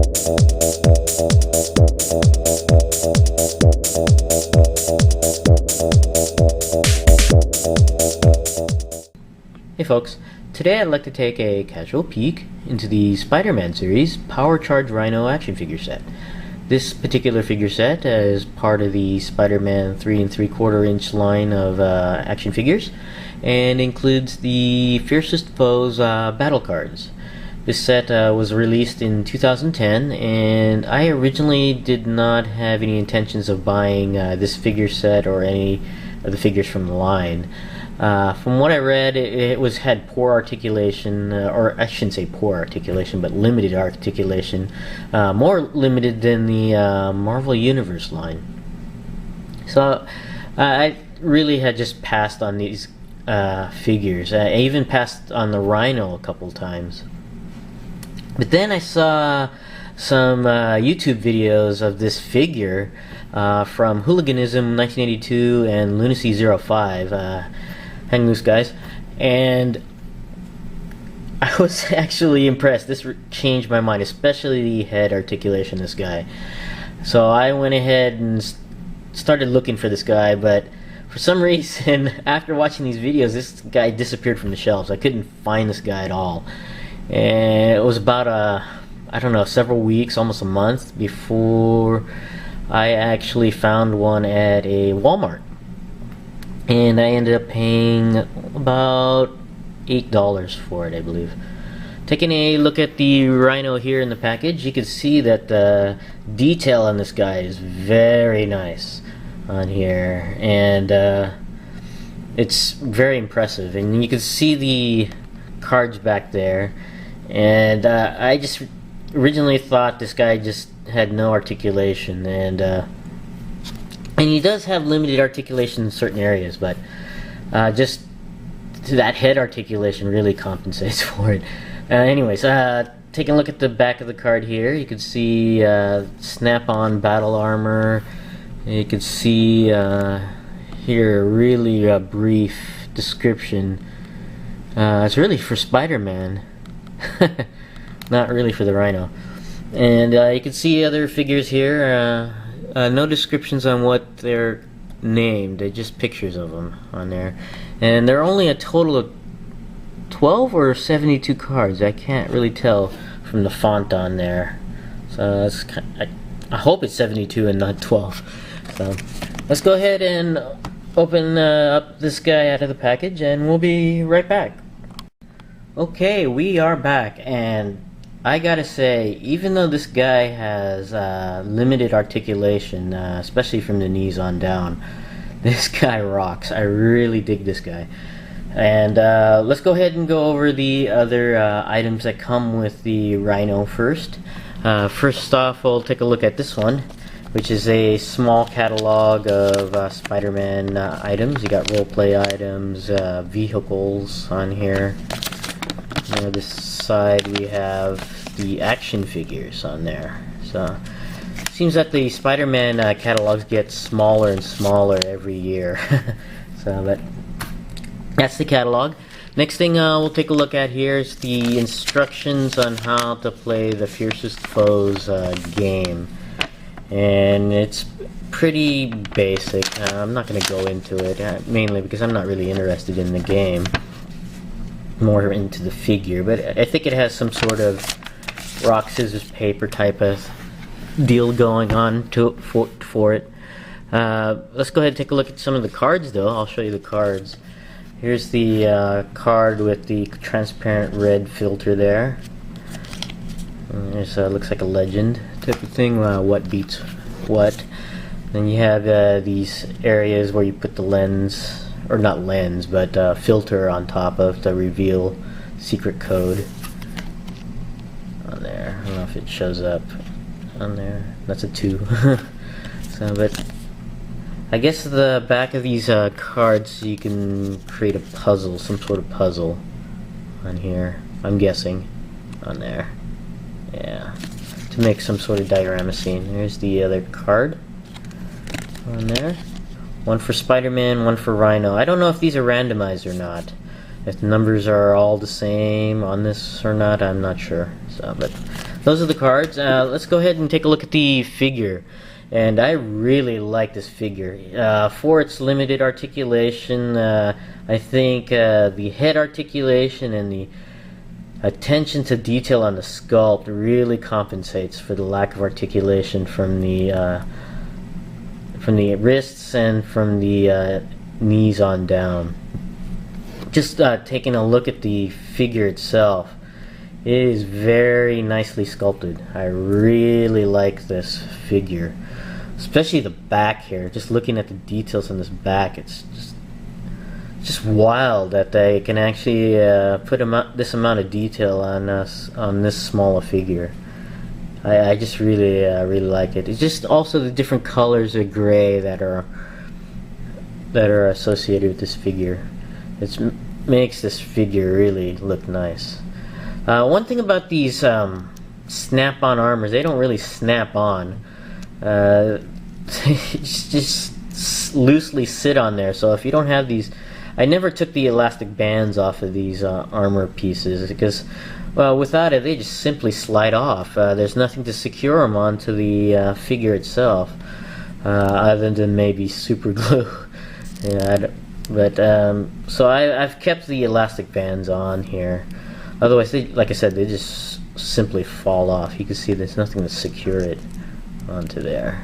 Hey folks, today I'd like to take a casual peek into the Spider-Man series Power Charge Rhino action figure set. This particular figure set is part of the Spider-Man 3 3/4 inch line of action figures and includes the Fiercest Foes battle cards. This set was released in 2010, and I originally did not have any intentions of buying this figure set or any of the figures from the line. From what I read, it had poor articulation, or I shouldn't say poor articulation, but limited articulation, more limited than the Marvel Universe line. So I really had just passed on these figures. I even passed on the Rhino a couple times. But then I saw some YouTube videos of this figure from Hooliganism 1982 and Lunacy 05. Hang loose, guys. And I was actually impressed. This changed my mind, especially the head articulation of this guy. So I went ahead and started looking for this guy, but for some reason, after watching these videos, this guy disappeared from the shelves. I couldn't find this guy at all. And it was about I don't know, several weeks, almost a month, before I actually found one at a Walmart. And I ended up paying about $8 for it, I believe. Taking a look at the Rhino here in the package, you can see that the detail on this guy is very nice on here, and it's very impressive. And you can see the cards back there, and I just originally thought this guy just had no articulation, and he does have limited articulation in certain areas, but just that head articulation really compensates for it. Anyways, taking a look at the back of the card here, you can see snap-on battle armor. You can see here a really brief description. It's really for Spider-Man, not really for the Rhino. And you can see other figures here. No descriptions on what they're named, they're just pictures of them on there. And there are only a total of 12 or 72 cards. I can't really tell from the font on there. So that's I hope it's 72 and not 12. So let's go ahead and open up this guy out of the package, and we'll be right back. Okay, we are back, and I gotta say, even though this guy has limited articulation, especially from the knees on down, this guy rocks. I really dig this guy. And let's go ahead and go over the other items that come with the Rhino first. First off, we'll take a look at this one, which is a small catalog of Spider-Man items. You got roleplay items, vehicles on here. On this side we have the action figures on there. So it seems that the Spider-Man catalogs get smaller and smaller every year. So, but that's the catalog. Next thing we'll take a look at here is the instructions on how to play the Fiercest Foes game. And it's pretty basic. I'm not going to go into it, mainly because I'm not really interested in the game. More into the figure, but I think it has some sort of rock, scissors, paper type of deal going on for it. Let's go ahead and take a look at some of the cards, though. I'll show you the cards. Here's the card with the transparent red filter there. There's looks like a legend type of thing. What beats what? Then you have these areas where you put the lens, or not lens, but filter on top of to reveal secret code on there. I don't know if it shows up on there. That's a 2. So, but I guess the back of these cards, you can create a puzzle, some sort of puzzle on here, I'm guessing, on there. Yeah, to make some sort of diorama scene. Here's the other card on there. One for Spider-Man, one for Rhino. I don't know if these are randomized or not. If the numbers are all the same on this or not, I'm not sure. So, but those are the cards. Let's go ahead and take a look at the figure. And I really like this figure. For its limited articulation, I think the head articulation and the attention to detail on the sculpt really compensates for the lack of articulation from the wrists and from the knees on down. Just taking a look at the figure itself, it is very nicely sculpted. I really like this figure, especially the back here. Just looking at the details on this back, it's just wild that they can actually put this amount of detail on this small a figure. I just really like it. It's just also the different colors of gray that are associated with this figure. It makes this figure really look nice. One thing about these snap-on armors, they don't really snap on. They just loosely sit on there. So if you don't have these, I never took the elastic bands off of these armor pieces because, well, without it, they just simply slide off. There's nothing to secure them onto the figure itself, other than maybe super glue. So I've kept the elastic bands on here. Otherwise, like I said, they just simply fall off. You can see there's nothing to secure it onto there.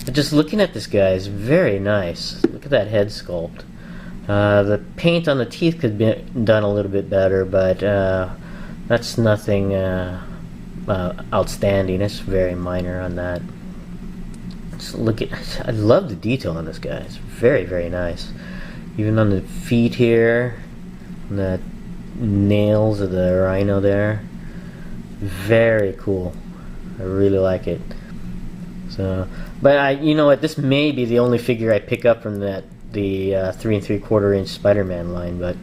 But just looking at this guy is very nice. Look at that head sculpt. The paint on the teeth could be done a little bit better, but that's nothing outstanding. It's very minor on that. Just look at, I love the detail on this guy. It's very nice. Even on the feet here, on the nails of the rhino there, very cool. I really like it. So, but you know what? This may be the only figure I pick up from the 3 3/4 inch Spider-Man line, but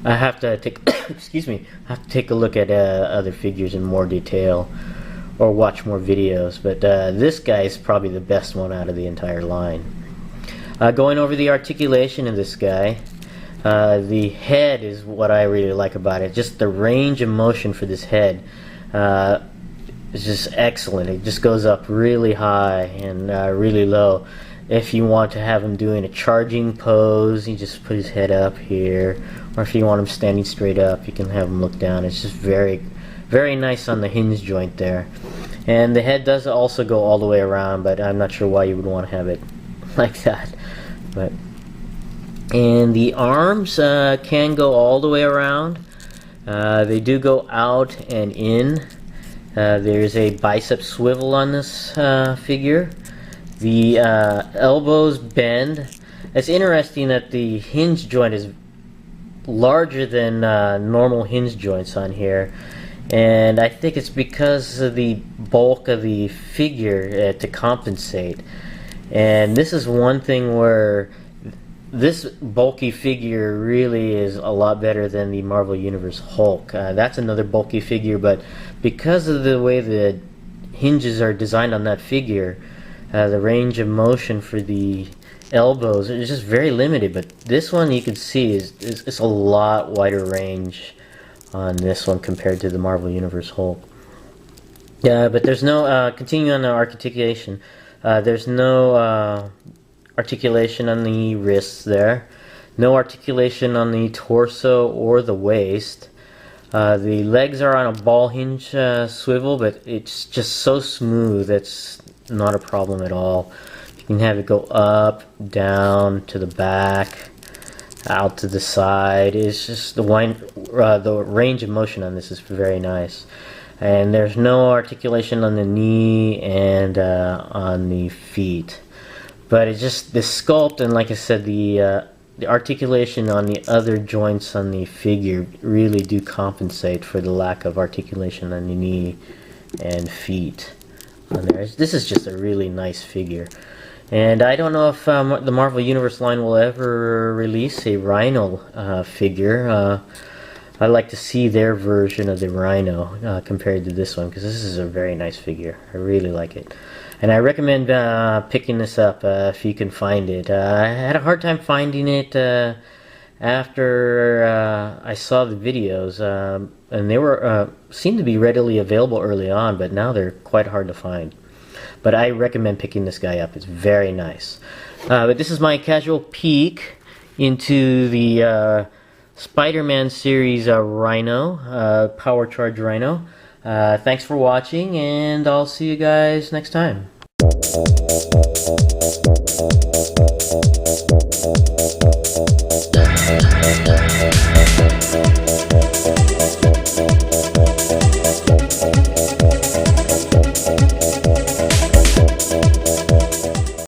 I have to take excuse me. I have to take a look at other figures in more detail, or watch more videos. But this guy is probably the best one out of the entire line. Going over the articulation of this guy, the head is what I really like about it. Just the range of motion for this head is just excellent. It just goes up really high and really low. If you want to have him doing a charging pose, you just put his head up here. Or if you want him standing straight up, you can have him look down. It's just very nice on the hinge joint there. And the head does also go all the way around, but I'm not sure why you would want to have it like that. And the arms can go all the way around. They do go out and in. There's a bicep swivel on this figure. The elbows bend. It's interesting that the hinge joint is larger than normal hinge joints on here, and I think it's because of the bulk of the figure to compensate. And this is one thing where this bulky figure really is a lot better than the Marvel Universe Hulk. That's another bulky figure, but because of the way the hinges are designed on that figure, the range of motion for the elbows is just very limited. But this one, you can see, is a lot wider range on this one compared to the Marvel Universe Hulk. But there's no continuing on the articulation. There's no articulation on the wrists there. No articulation on the torso or the waist. The legs are on a ball hinge swivel, but it's just so smooth. It's not a problem at all. You can have it go up, down, to the back, out to the side. It's just the range of motion on this is very nice. And there's no articulation on the knee and on the feet. But it's just the sculpt, and like I said, the articulation on the other joints on the figure really do compensate for the lack of articulation on the knee and feet on there. This is just a really nice figure. And I don't know if the Marvel Universe line will ever release a Rhino figure. I'd like to see their version of the Rhino compared to this one, because this is a very nice figure. I really like it. And I recommend picking this up if you can find it. I had a hard time finding it after I saw the videos, and they were seemed to be readily available early on, but now they're quite hard to find. But I recommend picking this guy up. It's very nice. But this is my casual peek into the Spider-Man series Rhino, Power Charge Rhino. Thanks for watching, and I'll see you guys next time.